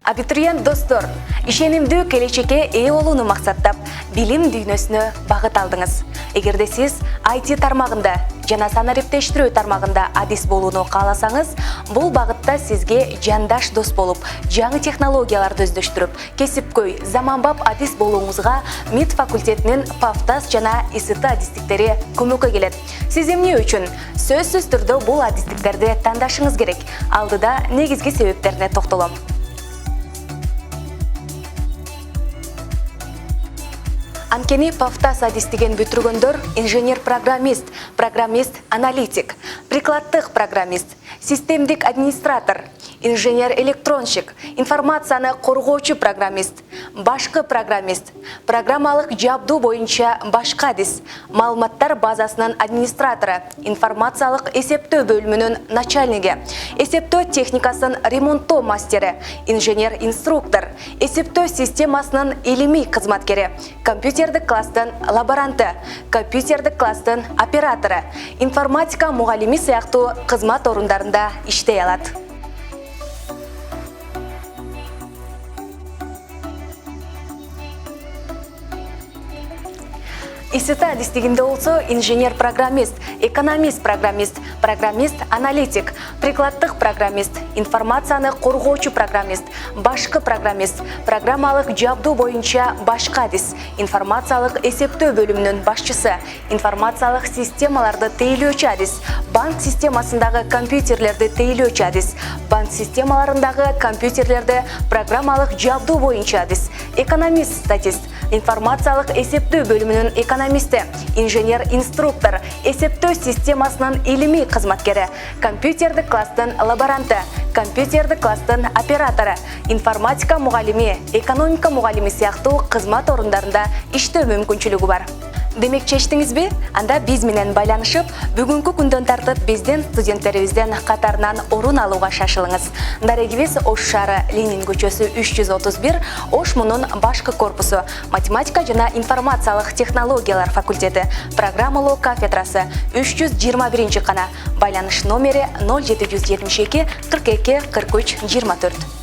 Абитуриент достор, ишенимдүү келечекке ээ болууну максаттап, билим дүйнөсүнө багыт алдыңыз. Эгерде сиз IT тармагында жана санариптештирүү тармагында адис болууну кааласаңыз, бул багытта сизге жандаш дос болуп, жаңы технологияларды өздөштүрүп, кесипкөй, заманбап адис болууңузга МИД факультетинин Пафтас жана ИСТ адистиктери көмөккө келет. Сиз эмне үчүн сөзсүз түрдө бул адистиктерди тандашыңыз керек? Алдыда негизги себептерине токтолом. Анткени Пафтас адистигин бүтүргөндөр инженер-программист, программист-аналитик, прикладдык программист, системдик администратор, инженер-электронщик, информацияны коргоочу программист, башкы программист, программалык жабдуу боюнча башка адис, маалыматтар базасынын администратору, информациялык эсептөө бөлүмүнүн начальниги, эсептөө техникасынын ремонттоо мастери, инженер-инструктор, эсептөө системасынын илимий кызматкери, компьютердик класстын лаборанты, компьютердик класстын оператору, информатика мугалими сыяктуу кызмат орундарында иштей алат. ИСТ адистигинде болсо инженер-программист, экономист-программист, программист-аналитик, прикладдык программист, информацияны коргоочу программист, башкы программист, программалык жабдуу боюнча башка адис, информациялык эсептөө бөлүмүнүн башчысы, информациялык системаларды тейлөөчү адис, банк системасындагы компьютерлерди тейлөөчү адис, банк системаларындагы компьютерлерди программалык жабдуу боюнча адис, экономист-статист, информациялык эсептөө бөлүмүнүн экономисти, инженер-инструктор, эсептөө системасынын илимий кызматкери, компьютердик класстын лаборанты, компьютердик класстын оператору, информатика мугалими, экономика мугалими сыяктуу кызмат орундарында иштөө мүмкүнчүлүгү бар. Демек чечтиңизби? Анда биз менен байланышып, бүгүнкү күндөн тартып биздин студенттерибиздин катарынан орун алууга шашылыңыз. Дарегибиз Ош шаары Ленин көчөсү 331, Ош мунун башкы корпусу, математика жана информациялык технологиялар факультети, программалоо кафедрасы 321 кана. Байланыш номери 0772 42 43 24.